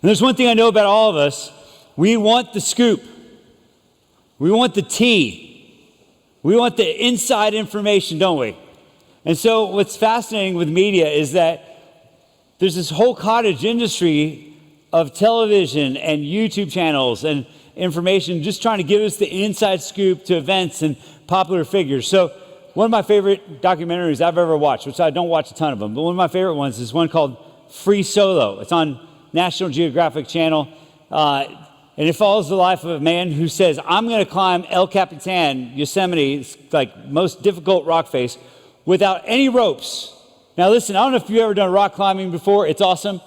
And there's one thing I know about all of us. We want the scoop. We want the tea. We want the inside information, don't we? And so what's fascinating with media is that there's this whole cottage industry of television and YouTube channels and information just trying to give us the inside scoop to events and popular figures. So one of my favorite documentaries I've ever watched, which I don't watch a ton of them, but one of my favorite ones is one called Free Solo. It's on National Geographic Channel. And it follows the life of a man who says, I'm going to climb El Capitan, Yosemite, it's like most difficult rock face, without any ropes. Now listen, I don't know if you've ever done rock climbing before. It's awesome.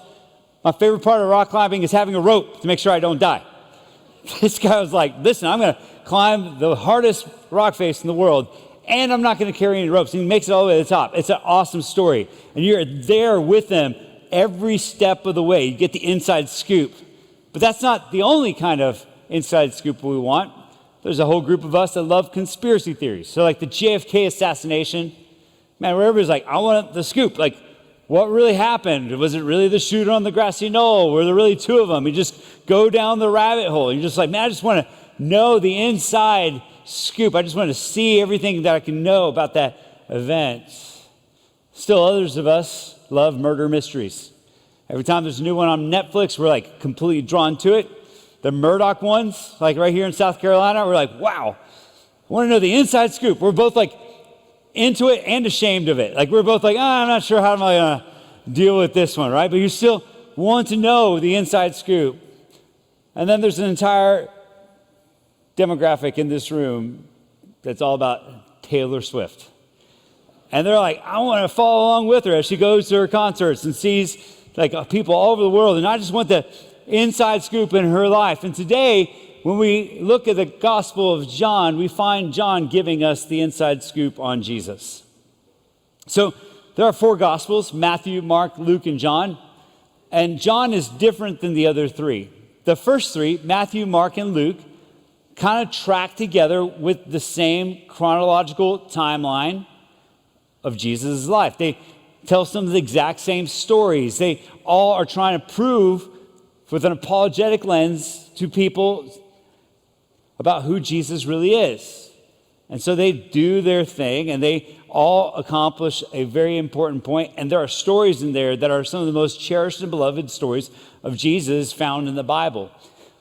My favorite part of rock climbing is having a rope to make sure I don't die. This guy was like, listen, I'm going to climb the hardest rock face in the world, and I'm not going to carry any ropes. And he makes it all the way to the top. It's an awesome story. And you're there with them every step of the way. You get the inside scoop. But that's not the only kind of inside scoop we want. There's a whole group of us that love conspiracy theories. So like the JFK assassination, man, where everybody's like, I want the scoop. Like, what really happened? Was it really the shooter on the grassy knoll? Were there really two of them? You just go down the rabbit hole. You're just like, man, I just want to know the inside scoop. I just want to see everything that I can know about that event. Still, others of us love murder mysteries. Every time there's a new one on Netflix, we're like completely drawn to it. The Murdoch ones, like right here in South Carolina, we're like, wow, I want to know the inside scoop. We're both like into it and ashamed of it. Like we're both like, I'm not sure how am I going to deal with this one, right? But you still want to know the inside scoop. And then there's an entire demographic in this room that's all about Taylor Swift. And they're like, I want to follow along with her as she goes to her concerts and sees like people all over the world. And I just want the inside scoop in her life. And today, when we look at the Gospel of John, we find John giving us the inside scoop on Jesus. So there are 4 Gospels, Matthew, Mark, Luke, and John. And John is different than the other 3. The first 3, Matthew, Mark, and Luke, kind of track together with the same chronological timeline of Jesus' life. They tell some of the exact same stories. They all are trying to prove with an apologetic lens to people about who Jesus really is. And so they do their thing, and they all accomplish a very important point. And there are stories in there that are some of the most cherished and beloved stories of Jesus found in the Bible.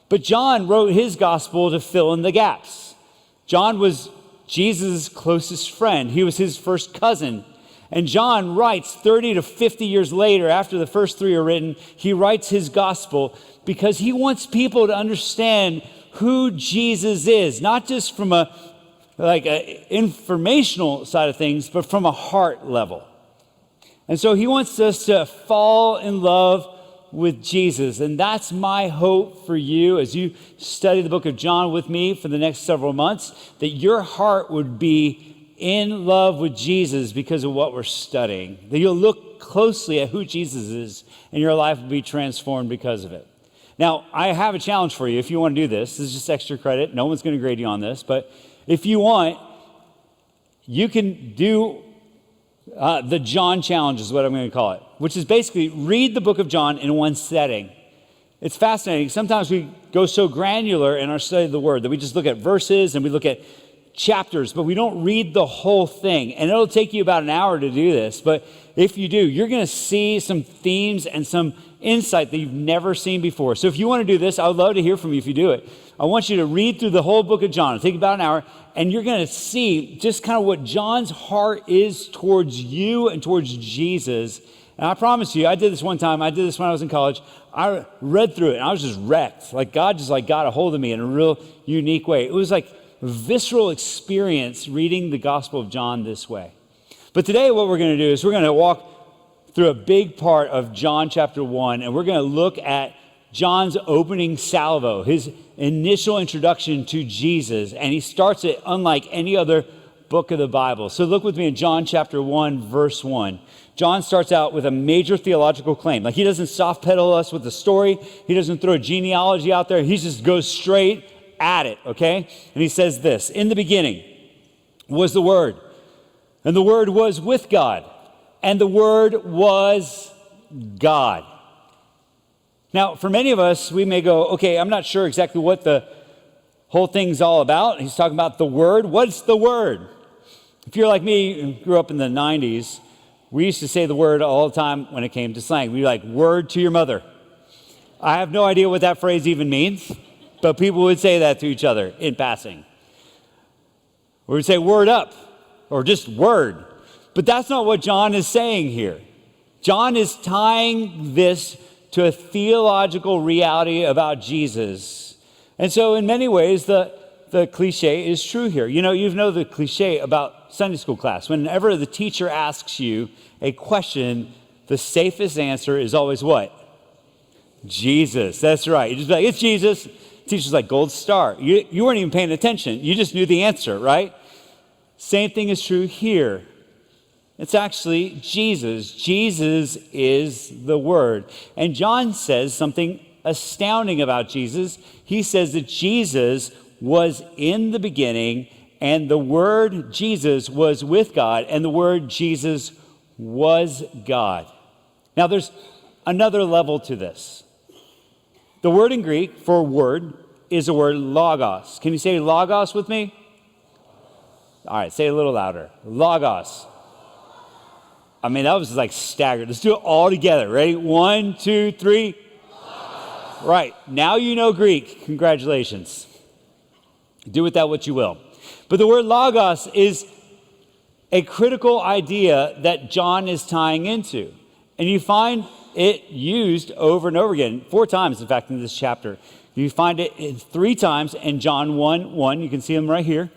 But John wrote his gospel to fill in the gaps. John was Jesus' closest friend. He was his first cousin. And John writes 30 to 50 years later, after the first 3 are written, he writes his gospel because he wants people to understand who Jesus is, not just from a informational side of things, but from a heart level. And so he wants us to fall in love with Jesus. And that's my hope for you as you study the book of John with me for the next several months, that your heart would be in love with Jesus because of what we're studying. That you'll look closely at who Jesus is and your life will be transformed because of it. Now, I have a challenge for you if you want to do this. This is just extra credit. No one's going to grade you on this. But if you want, you can do the John challenge is what I'm going to call it, which is basically read the book of John in one setting. It's fascinating. Sometimes we go so granular in our study of the word that we just look at verses and we look at chapters, but we don't read the whole thing. And it'll take you about an hour to do this. But if you do, you're going to see some themes and some insight that you've never seen before. So if you want to do this, I would love to hear from you if you do it. I want you to read through the whole book of John. It'll take about an hour, and you're going to see just kind of what John's heart is towards you and towards Jesus. And I promise you, I did this one time. I did this when I was in college. I read through it, and I was just wrecked. Like God just got a hold of me in a real unique way. It was like a visceral experience reading the Gospel of John this way. But today what we're going to do is we're going to walk through a big part of John chapter 1, and we're going to look at John's opening salvo, his initial introduction to Jesus, and he starts it unlike any other book of the Bible. So look with me in John chapter 1, verse 1. John starts out with a major theological claim. Like he doesn't soft pedal us with the story. He doesn't throw a genealogy out there. He just goes straight at it, okay? And he says this, in the beginning was the Word, and the Word was with God, and the Word was God. Now, for many of us, we may go, okay, I'm not sure exactly what the whole thing's all about. He's talking about the Word. What's the Word? If you're like me and grew up in the 90s, we used to say the word all the time when it came to slang. We'd be like, word to your mother. I have no idea what that phrase even means, but people would say that to each other in passing. We would say word up, or just word. But that's not what John is saying here. John is tying this to a theological reality about Jesus. And so in many ways, the cliche is true here. You know the cliche about Sunday school class. Whenever the teacher asks you a question, the safest answer is always what? Jesus. That's right. You just be like, it's Jesus. The teacher's like, gold star. You weren't even paying attention. You just knew the answer, right? Same thing is true here. It's actually Jesus. Jesus is the Word. And John says something astounding about Jesus. He says that Jesus was in the beginning, and the Word Jesus was with God, and the Word Jesus was God. Now, there's another level to this. The word in Greek for word is the word logos. Can you say logos with me? All right, say it a little louder. Logos. I mean, that was like staggered. Let's do it all together. Ready? 1, 2, 3. Logos. Right. Now you know Greek. Congratulations. Do with that what you will. But the word logos is a critical idea that John is tying into. And you find it used over and over again, 4 times, in fact, in this chapter. You find it 3 times in John 1:1. You can see them right here.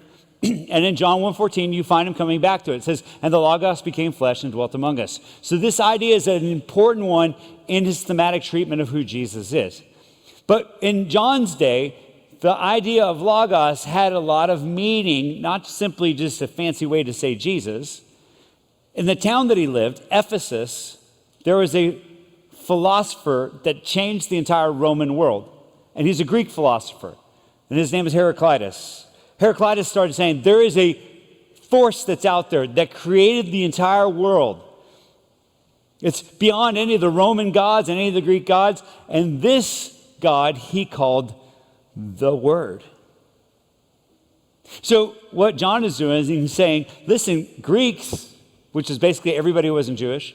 And in John 1:14, you find him coming back to it. It says, and the Logos became flesh and dwelt among us. So this idea is an important one in his thematic treatment of who Jesus is. But in John's day, the idea of Logos had a lot of meaning, not simply just a fancy way to say Jesus. In the town that he lived, Ephesus, there was a philosopher that changed the entire Roman world. And he's a Greek philosopher. And his name is Heraclitus. Heraclitus started saying, there is a force that's out there that created the entire world. It's beyond any of the Roman gods and any of the Greek gods. And this God he called the Word. So what John is doing is he's saying, listen, Greeks, which is basically everybody who wasn't Jewish,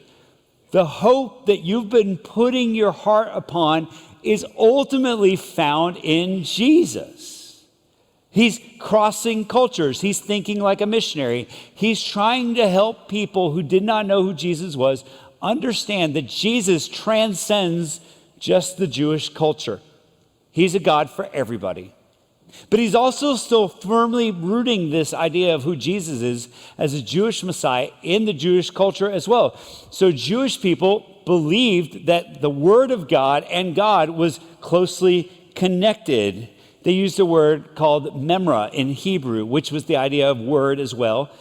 the hope that you've been putting your heart upon is ultimately found in Jesus. He's crossing cultures. He's thinking like a missionary. He's trying to help people who did not know who Jesus was understand that Jesus transcends just the Jewish culture. He's a God for everybody. But he's also still firmly rooting this idea of who Jesus is as a Jewish Messiah in the Jewish culture as well. So Jewish people believed that the Word of God and God was closely connected. They used a word called memra in Hebrew, which was the idea of word as well.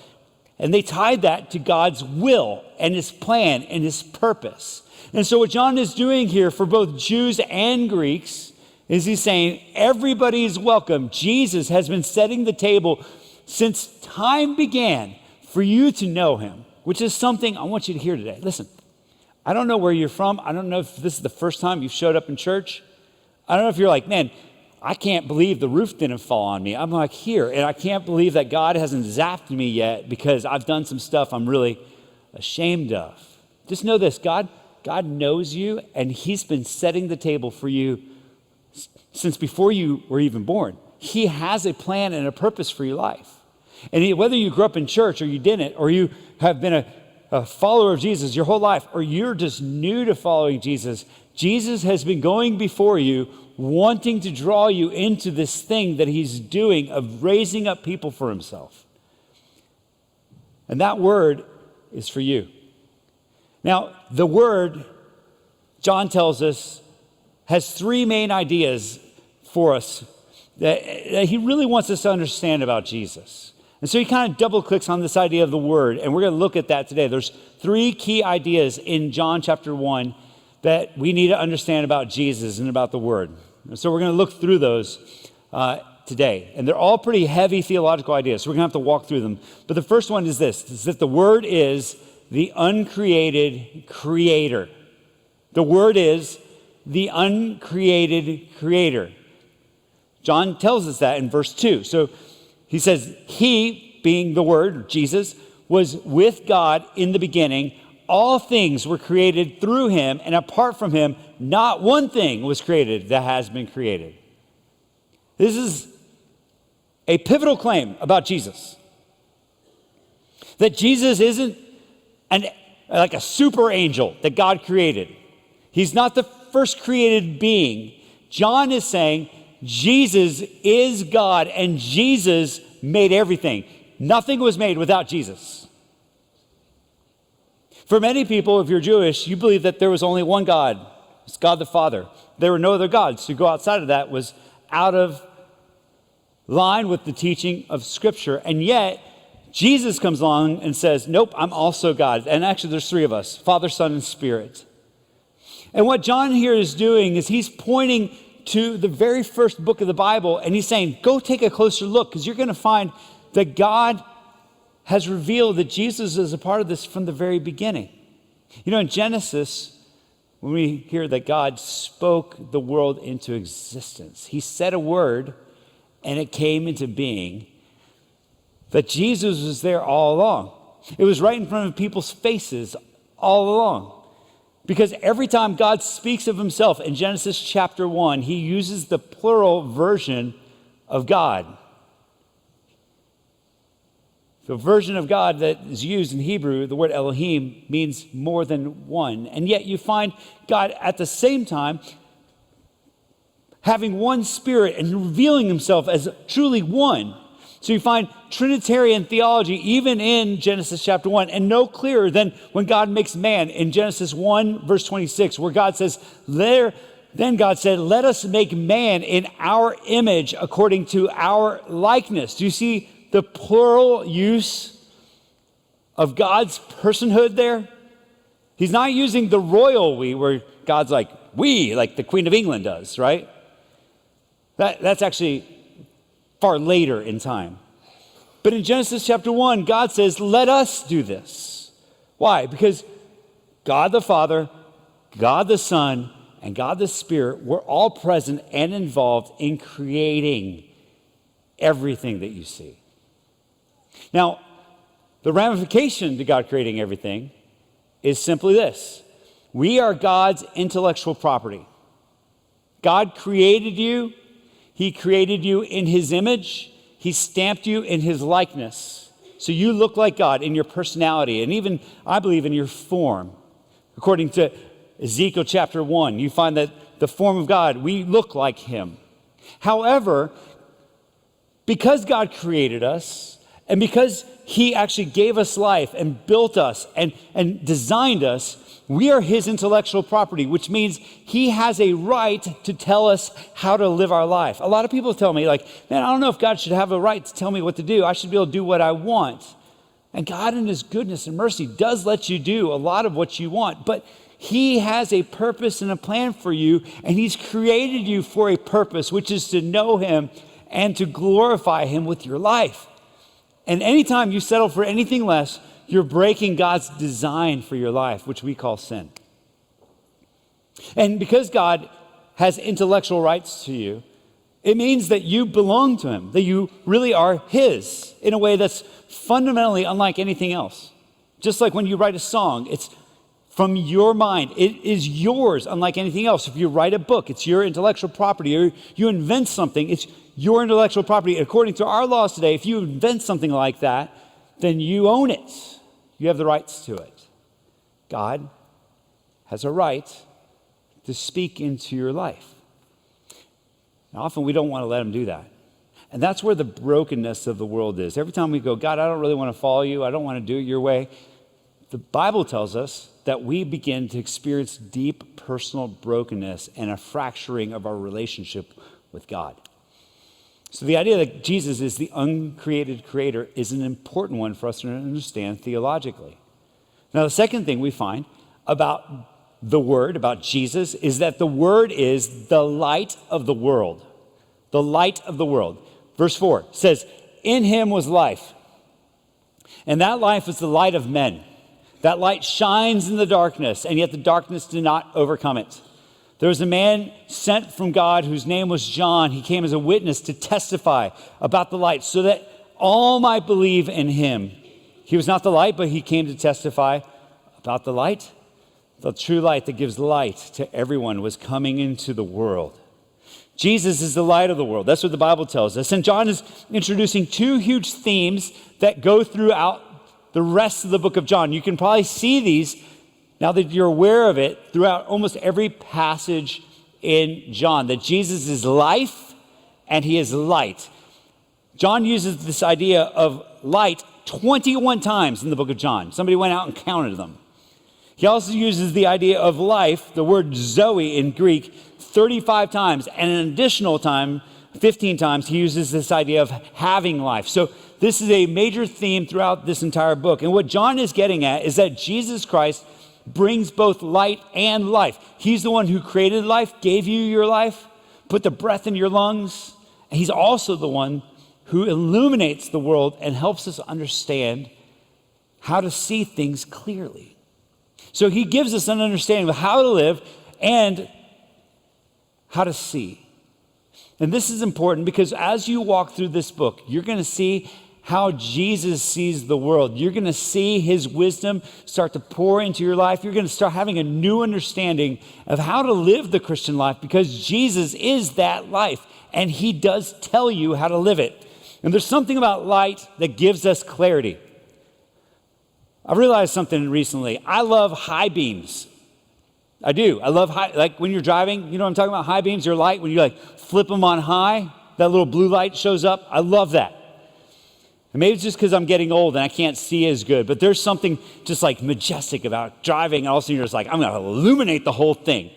And they tied that to God's will and his plan and his purpose. And so what John is doing here for both Jews and Greeks is he's saying everybody's welcome. Jesus has been setting the table since time began for you to know him, which is something I want you to hear today. Listen, I don't know where you're from. I don't know if this is the first time you've showed up in church. I don't know if you're like, man, I can't believe the roof didn't fall on me. I'm like here, and I can't believe that God hasn't zapped me yet because I've done some stuff I'm really ashamed of. Just know this, God knows you, and he's been setting the table for you since before you were even born. He has a plan and a purpose for your life. And whether you grew up in church or you didn't, or you have been a follower of Jesus your whole life, or you're just new to following Jesus, Jesus has been going before you, wanting to draw you into this thing that he's doing of raising up people for himself. And that word is for you. Now, the word, John tells us, has 3 main ideas for us that he really wants us to understand about Jesus. And so he kind of double clicks on this idea of the word, and we're going to look at that today. There's 3 key ideas in John chapter 1 that we need to understand about Jesus and about the word. And so we're going to look through those today. And they're all pretty heavy theological ideas, so we're going to have to walk through them. But the first one is this, is that the word is the uncreated creator. The word is the uncreated creator. John tells us that in verse 2. So he says, he, being the Word, Jesus, was with God in the beginning. All things were created through him, and apart from him, not one thing was created that has been created. This is a pivotal claim about Jesus. That Jesus isn't like a super angel that God created. He's not the first created being. John is saying Jesus is God, and Jesus made everything. Nothing was made without Jesus. For many people, if you're Jewish, you believe that there was only one God. It's God the Father. There were no other gods. To go outside of that was out of line with the teaching of Scripture. And yet, Jesus comes along and says, nope, I'm also God. And actually, there's three of us, Father, Son, and Spirit. And what John here is doing is he's pointing to the very first book of the Bible, and he's saying, go take a closer look, because you're going to find that God has revealed that Jesus is a part of this from the very beginning. You know, in Genesis, when we hear that God spoke the world into existence, he said a word, and it came into being, that Jesus was there all along. It was right in front of people's faces all along. Because every time God speaks of himself in Genesis chapter 1, he uses the plural version of God. The version of God that is used in Hebrew, the word Elohim, means more than one. And yet you find God at the same time having one spirit and revealing himself as truly one. So you find Trinitarian theology even in Genesis chapter 1, and no clearer than when God makes man in Genesis 1, verse 26, where God says, then God said, let us make man in our image according to our likeness. Do you see the plural use of God's personhood there? He's not using the royal we, where God's like, we, like the Queen of England does, right? That's actually far later in time. But in Genesis chapter 1, God says, let us do this. Why? Because God the Father, God the Son, and God the Spirit were all present and involved in creating everything that you see. Now, the ramification to God creating everything is simply this. We are God's intellectual property. God created you. He created you in his image. He stamped you in his likeness. So you look like God in your personality and even, I believe, in your form. According to Ezekiel chapter 1, you find that the form of God, we look like him. However, because God created us and because he actually gave us life and built us and designed us, we are his intellectual property, which means he has a right to tell us how to live our life. A lot of people tell me, like, man, I don't know if God should have a right to tell me what to do. I should be able to do what I want. And God in his goodness and mercy does let you do a lot of what you want, but he has a purpose and a plan for you, and he's created you for a purpose, which is to know him and to glorify him with your life. And anytime you settle for anything less, you're breaking God's design for your life, which we call sin. And because God has intellectual rights to you, it means that you belong to him, that you really are his in a way that's fundamentally unlike anything else. Just like when you write a song, it's from your mind. It is yours, unlike anything else. If you write a book, it's your intellectual property. Or you invent something, it's your intellectual property. According to our laws today, if you invent something like that, then you own it. You have the rights to it. God has a right to speak into your life. And often we don't want to let him do that. And that's where the brokenness of the world is. Every time we go, God, I don't really want to follow you. I don't want to do it your way. The Bible tells us that we begin to experience deep personal brokenness and a fracturing of our relationship with God. So the idea that Jesus is the uncreated creator is an important one for us to understand theologically. Now, the second thing we find about the Word, about Jesus, is that the Word is the light of the world. The light of the world. Verse 4 says, in him was life, and that life is the light of men. That light shines in the darkness, and yet the darkness did not overcome it. There was a man sent from God whose name was John. He came as a witness to testify about the light so that all might believe in him. He was not the light, but he came to testify about the light. The true light that gives light to everyone was coming into the world. Jesus is the light of the world. That's what the Bible tells us. And John is introducing two huge themes that go throughout the rest of the book of John. You can probably see these, now that you're aware of it, throughout almost every passage in John, that Jesus is life and he is light. John uses this idea of light 21 times in the book of John. Somebody went out and counted them. He also uses the idea of life, the word Zoe in Greek, 35 times, and an additional time, 15 times, he uses this idea of having life. So this is a major theme throughout this entire book. And what John is getting at is that Jesus Christ brings both light and life. He's the one who created life, gave you your life, put the breath in your lungs. And he's also the one who illuminates the world and helps us understand how to see things clearly. So he gives us an understanding of how to live and how to see. And this is important because as you walk through this book, you're going to see how Jesus sees the world. You're going to see his wisdom start to pour into your life. You're going to start having a new understanding of how to live the Christian life because Jesus is that life and he does tell you how to live it. And there's something about light that gives us clarity. I've realized something recently. I love high beams. I do. I love like when you're driving, you know what I'm talking about? High beams, your light, when you like flip them on high, that little blue light shows up. I love that. And maybe it's just because I'm getting old and I can't see as good, but there's something just like majestic about driving. And all of a sudden you're just like, I'm going to illuminate the whole thing.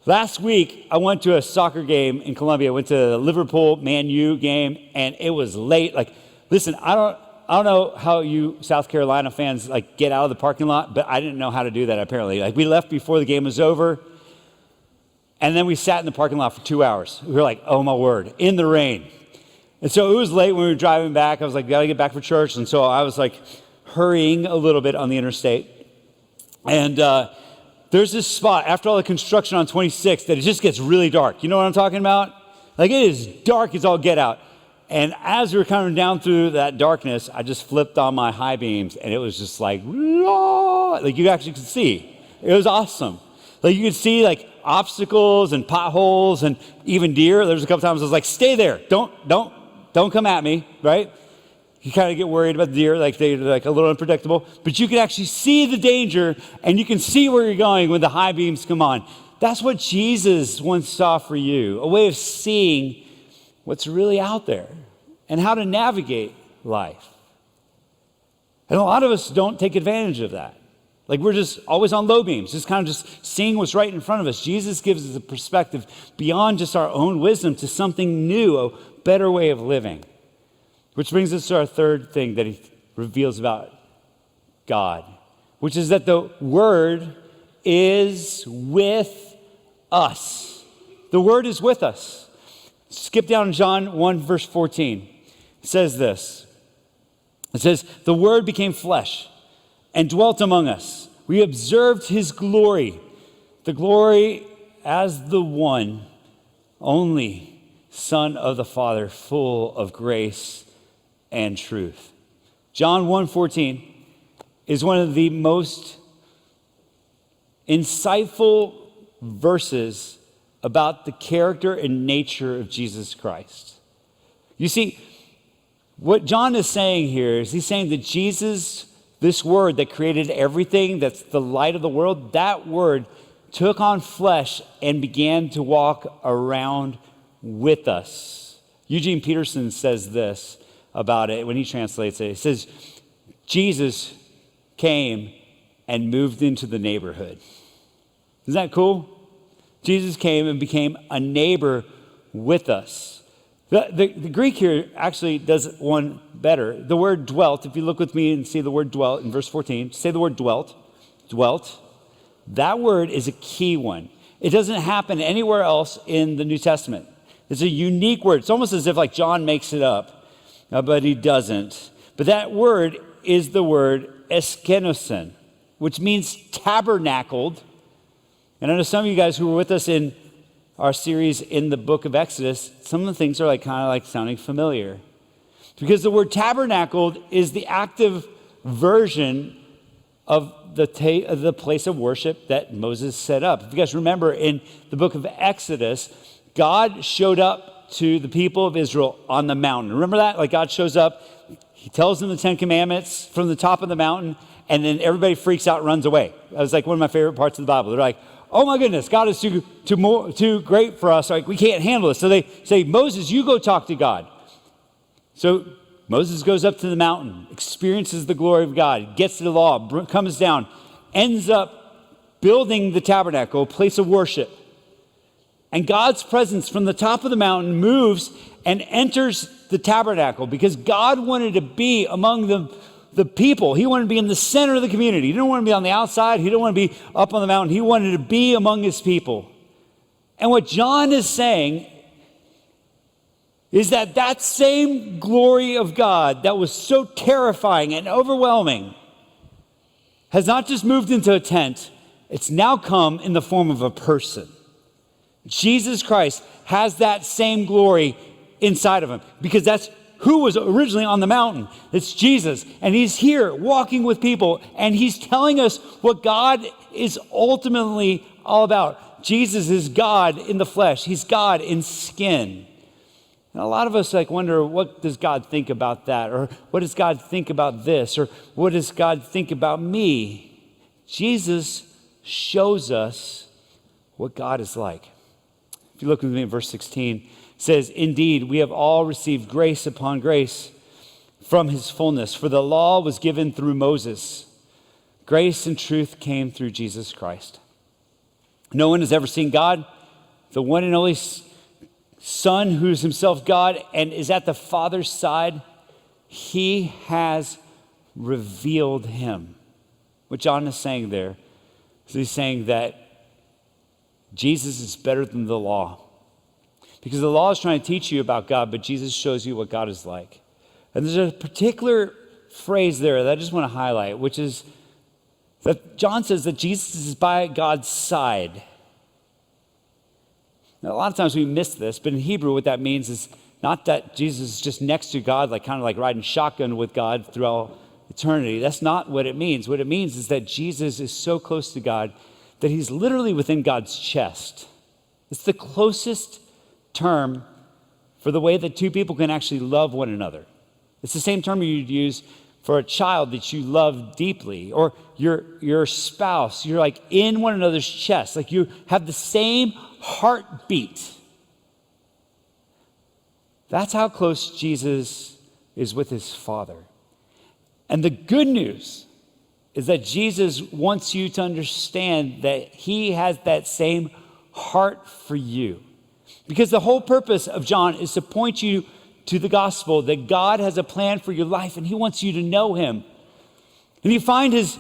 Last week, I went to a soccer game in Colombia. I went to the Liverpool Man U game, and it was late. Like, listen, I don't know how you South Carolina fans like get out of the parking lot, but I didn't know how to do that apparently. Like we left before the game was over, and then we sat in the parking lot for 2 hours. We were like, oh my word, in the rain. And so it was late when we were driving back. I was like, gotta get back for church. And so I was like hurrying a little bit on the interstate. And there's this spot after all the construction on 26 that it just gets really dark. You know what I'm talking about? Like it is dark as all get out. And as we were coming down through that darkness, I just flipped on my high beams and it was just like you actually could see. It was awesome. Like you could see like obstacles and potholes and even deer. There was a couple times I was like, stay there. Don't come at me, right? You kind of get worried about the deer, like they're like a little unpredictable. But you can actually see the danger and you can see where you're going when the high beams come on. That's what Jesus once saw for you, a way of seeing what's really out there and how to navigate life. And a lot of us don't take advantage of that. Like we're just always on low beams, just kind of just seeing what's right in front of us. Jesus gives us a perspective beyond just our own wisdom to something new, a better way of living. Which brings us to our third thing that he reveals about God, which is that the Word is with us. The Word is with us. Skip down to John 1, verse 14. It says this. It says, the Word became flesh and dwelt among us. We observed his glory, the glory as the one, only Son of the Father, full of grace and truth. John 1:14 is one of the most insightful verses about the character and nature of Jesus Christ. You see, what John is saying here is he's saying that Jesus, this Word that created everything, that's the light of the world, that Word took on flesh and began to walk around with us. Eugene Peterson says this about it when he translates it. He says, Jesus came and moved into the neighborhood. Isn't that cool? Jesus came and became a neighbor with us. The Greek here actually does one better. The word dwelt, if you look with me and see the word dwelt in verse 14, say the word dwelt. That word is a key one. It doesn't happen anywhere else in the New Testament. It's a unique word. It's almost as if like John makes it up. But he doesn't. But that word is the word eskenosen, which means tabernacled And I know some of you guys who were with us in our series in the book of Exodus, some of the things are like kind of like sounding familiar. Because the word tabernacled is the active version of the place of worship that Moses set up. If you guys remember in the book of Exodus, God showed up to the people of Israel on the mountain. Remember that? Like God shows up, he tells them the 10 commandments from the top of the mountain, and then everybody freaks out and runs away. That was like one of my favorite parts of the Bible. They're like, oh my goodness, God is too great for us. Like we can't handle this. So they say, Moses, you go talk to God. So Moses goes up to the mountain, experiences the glory of God, gets the law, comes down, ends up building the tabernacle, a place of worship. And God's presence from the top of the mountain moves and enters the tabernacle because God wanted to be among the people. He wanted to be in the center of the community. He didn't want to be on the outside. He didn't want to be up on the mountain. He wanted to be among his people. And what John is saying is that same glory of God that was so terrifying and overwhelming has not just moved into a tent, it's now come in the form of a person. Jesus Christ has that same glory inside of him because that's who was originally on the mountain. It's Jesus. And he's here walking with people and he's telling us what God is ultimately all about. Jesus is God in the flesh. He's God in skin. And a lot of us wonder, what does God think about that? Or what does God think about this? Or what does God think about me? Jesus shows us what God is like. If you look with me in verse 16, it says, indeed, we have all received grace upon grace from his fullness. For the law was given through Moses. Grace and truth came through Jesus Christ. No one has ever seen God, the one and only Son, who is himself God and is at the Father's side. He has revealed him. What John is saying there is he's saying that Jesus is better than the law. Because the law is trying to teach you about God, but Jesus shows you what God is like. And there's a particular phrase there that I just want to highlight, which is that John says that Jesus is by God's side. Now, a lot of times we miss this, but in Hebrew, what that means is not that Jesus is just next to God, like kind of like riding shotgun with God throughout eternity. That's not what it means. What it means is that Jesus is so close to God that he's literally within God's chest. It's the closest term for the way that two people can actually love one another. It's the same term you'd use for a child that you love deeply, or your spouse. You're like in one another's chest, like you have the same heartbeat. That's how close Jesus is with his Father. And the good news is that Jesus wants you to understand that he has that same heart for you. Because the whole purpose of John is to point you to the gospel, that God has a plan for your life and he wants you to know him. And you find his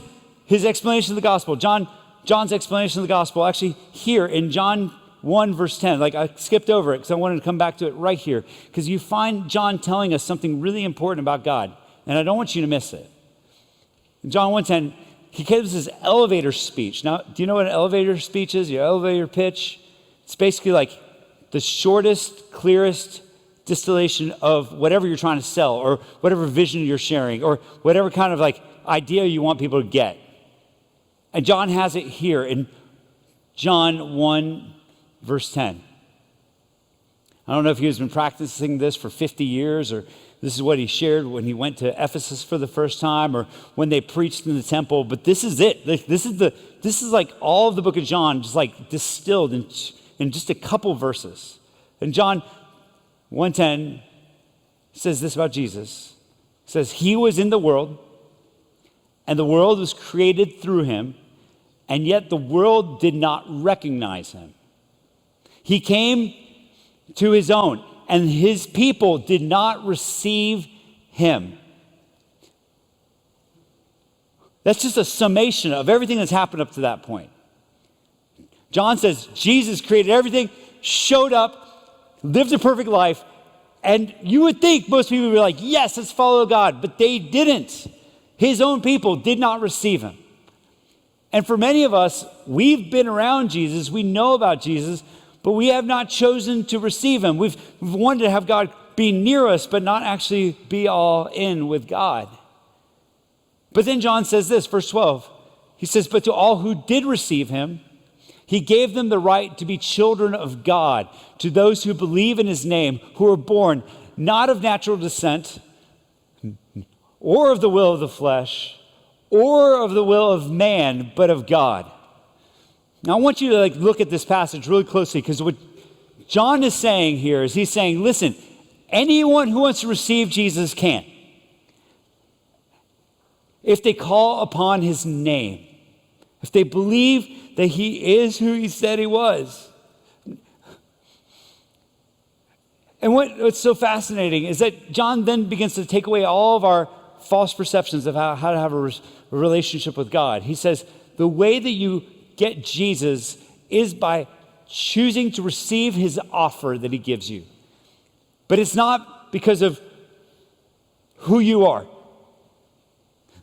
explanation of the gospel, John's explanation of the gospel, actually here in John 1 verse 10. Like I skipped over it because I wanted to come back to it right here. Because you find John telling us something really important about God. And I don't want you to miss it. In John 1:10, he gives his elevator speech. Now, do you know what an elevator speech is? Your elevator pitch? It's basically like the shortest, clearest distillation of whatever you're trying to sell or whatever vision you're sharing or whatever kind of like idea you want people to get. And John has it here in John 1 verse 10. I don't know if he has been practicing this for 50 years or this is what he shared when he went to Ephesus for the first time or when they preached in the temple, but this is it. This is like all of the book of John just like distilled in just a couple verses. And John 1:10 says this about Jesus. It says, he was in the world and the world was created through him, and yet the world did not recognize him. He came to his own, and his people did not receive him. That's just a summation of everything that's happened up to that point. John says Jesus created everything, showed up, lived a perfect life, and you would think most people would be like, yes, let's follow God, but they didn't. His own people did not receive him. And for many of us, we've been around Jesus, we know about Jesus, but we have not chosen to receive him. We've wanted to have God be near us, but not actually be all in with God. But then John says this, verse 12. He says, but to all who did receive him, he gave them the right to be children of God, to those who believe in his name, who are born not of natural descent, or of the will of the flesh, or of the will of man, but of God. Now I want you to look at this passage really closely, because what John is saying here is he's saying, listen, anyone who wants to receive Jesus can, if they call upon his name, if they believe that he is who he said he was. And what's so fascinating is that John then begins to take away all of our false perceptions of how to have a relationship with God. He says, the way that you get Jesus is by choosing to receive his offer that he gives you. But it's not because of who you are.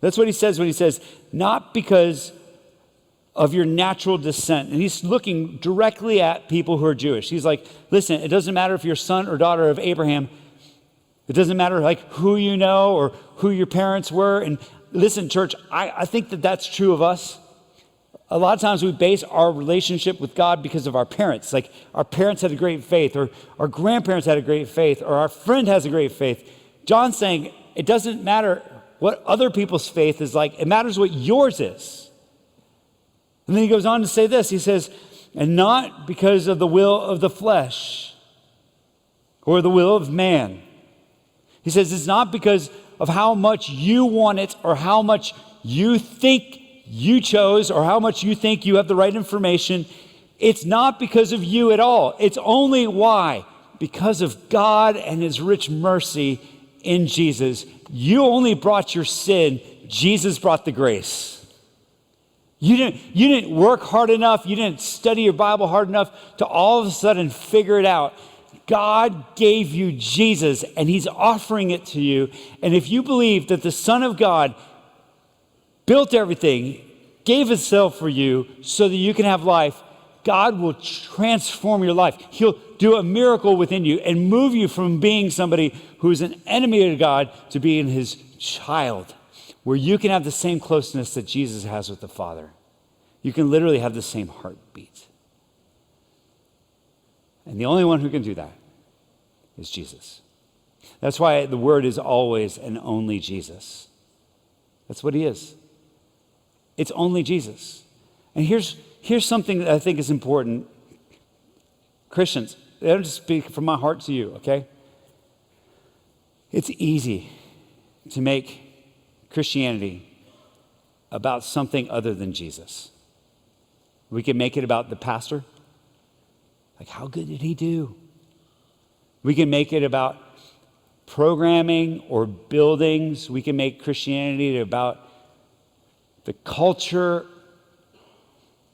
That's what he says when he says, not because of your natural descent. And he's looking directly at people who are Jewish. He's like, listen, it doesn't matter if you're son or daughter of Abraham. It doesn't matter who you know or who your parents were. And listen, church, I think that that's true of us. A lot of times we base our relationship with God because of our parents. Like our parents had a great faith, or our grandparents had a great faith, or our friend has a great faith. John's saying it doesn't matter what other people's faith is like. It matters what yours is. And then he goes on to say this. He says, and not because of the will of the flesh or the will of man. He says it's not because of how much you want it or how much you think you chose or how much you think you have the right information. It's not because of you at all. It's only why? Because of God and his rich mercy in Jesus. You only brought your sin. Jesus brought the grace. You didn't work hard enough. You didn't study your Bible hard enough to all of a sudden figure it out. God gave you Jesus, and he's offering it to you. And if you believe that the Son of God built everything, gave himself for you so that you can have life, God will transform your life. He'll do a miracle within you and move you from being somebody who is an enemy of God to being his child, where you can have the same closeness that Jesus has with the Father. You can literally have the same heartbeat. And the only one who can do that is Jesus. That's why the word is always and only Jesus. That's what he is. It's only Jesus. And here's something that I think is important. Christians, I don't just speak from my heart to you, okay? It's easy to make Christianity about something other than Jesus. We can make it about the pastor. Like, how good did he do? We can make it about programming or buildings. We can make Christianity about the culture.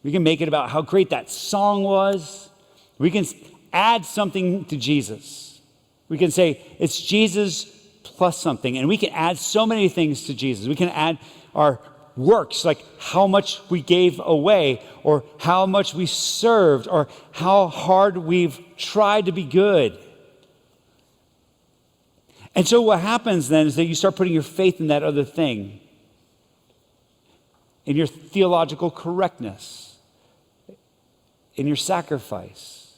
We can make it about how great that song was. We can add something to Jesus. We can say it's Jesus plus something, and we can add so many things to Jesus. We can add our works, like how much we gave away, or how much we served, or how hard we've tried to be good. And so what happens then is that you start putting your faith in that other thing, in your theological correctness, in your sacrifice.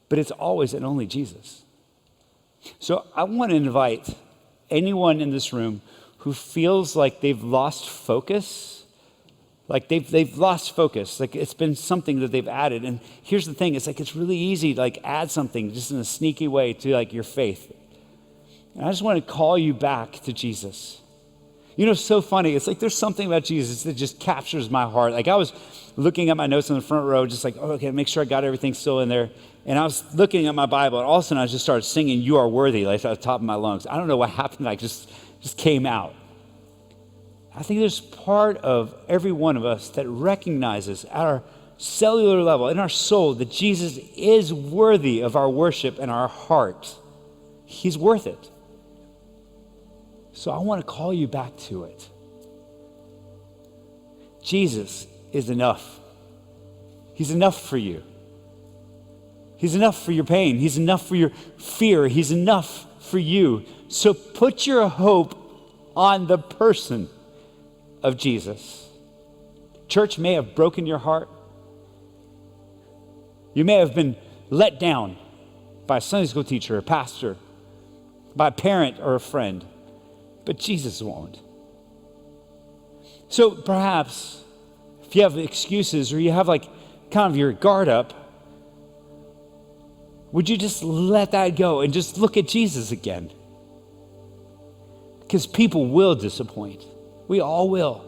But it's always and only Jesus. So I want to invite anyone in this room who feels like they've lost focus, like they've lost focus, like it's been something that they've added. And here's the thing, it's really easy to add something just in a sneaky way to your faith. And I just want to call you back to Jesus. You know, it's so funny. It's there's something about Jesus that just captures my heart. I was looking at my notes in the front row, just okay, make sure I got everything still in there. And I was looking at my Bible, and all of a sudden I just started singing "You Are Worthy" at the top of my lungs. I don't know what happened. Just came out. I think there's part of every one of us that recognizes at our cellular level, in our soul, that Jesus is worthy of our worship and our heart. He's worth it. So I want to call you back to it. Jesus is enough. He's enough for you. He's enough for your pain. He's enough for your fear. He's enough for you. So put your hope on the person of Jesus. Church may have broken your heart. You may have been let down by a Sunday school teacher, a pastor, by a parent or a friend, but Jesus won't. So perhaps if you have excuses or you have like kind of your guard up, would you just let that go and just look at Jesus again? Because people will disappoint. We all will.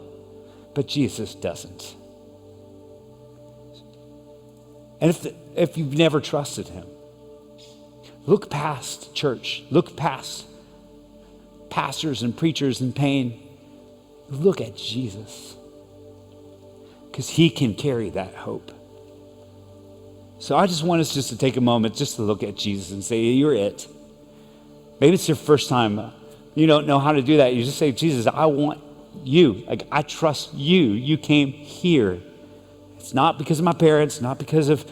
But Jesus doesn't. And if you've never trusted him, look past church. Look past pastors and preachers and pain. Look at Jesus. Because he can carry that hope. So I just want us just to take a moment just to look at Jesus and say, you're it. Maybe it's your first time. You don't know how to do that. You just say, Jesus, I want you. Like, I trust you. You came here. It's not because of my parents, not because of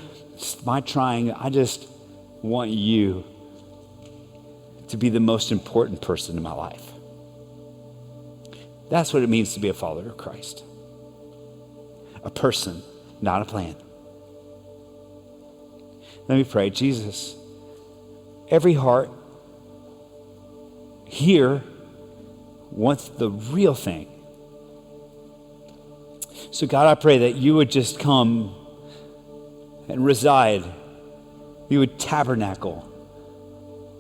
my trying. I just want you to be the most important person in my life. That's what it means to be a follower of Christ. A person, not a plan. Let me pray. Jesus, every heart here wants the real thing. So God, I pray that you would just come and reside. You would tabernacle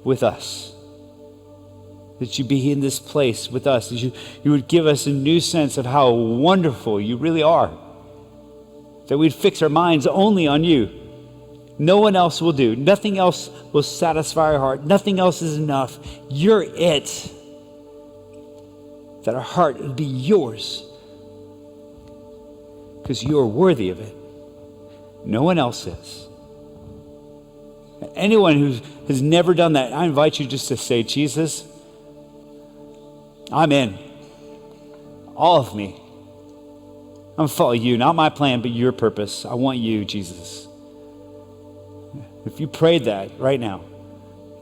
with us. That you be in this place with us. That you would give us a new sense of how wonderful you really are. That we'd fix our minds only on you. No one else will do. Nothing else will satisfy our heart. Nothing else is enough. You're it. That our heart would be yours. Because you're worthy of it. No one else is. Anyone who has never done that, I invite you just to say, Jesus, I'm in. All of me. I'm going to follow you. Not my plan, but your purpose. I want you, Jesus. If you prayed that right now,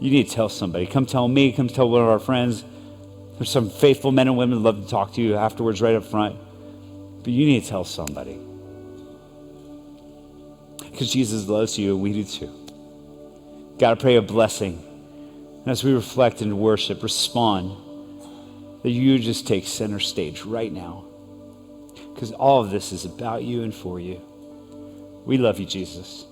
you need to tell somebody. Come tell me. Come tell one of our friends. There's some faithful men and women who love to talk to you afterwards right up front. But you need to tell somebody. Because Jesus loves you and we do too. God, I pray a blessing. And as we reflect and worship, respond, that you just take center stage right now. Because all of this is about you and for you. We love you, Jesus.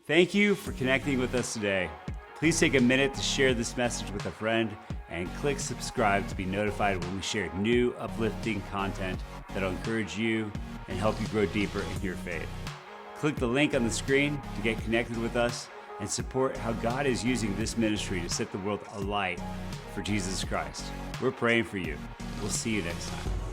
Thank you for connecting with us today. Please take a minute to share this message with a friend and click subscribe to be notified when we share new uplifting content that will encourage you and help you grow deeper in your faith. Click the link on the screen to get connected with us and support how God is using this ministry to set the world alight for Jesus Christ. We're praying for you. We'll see you next time.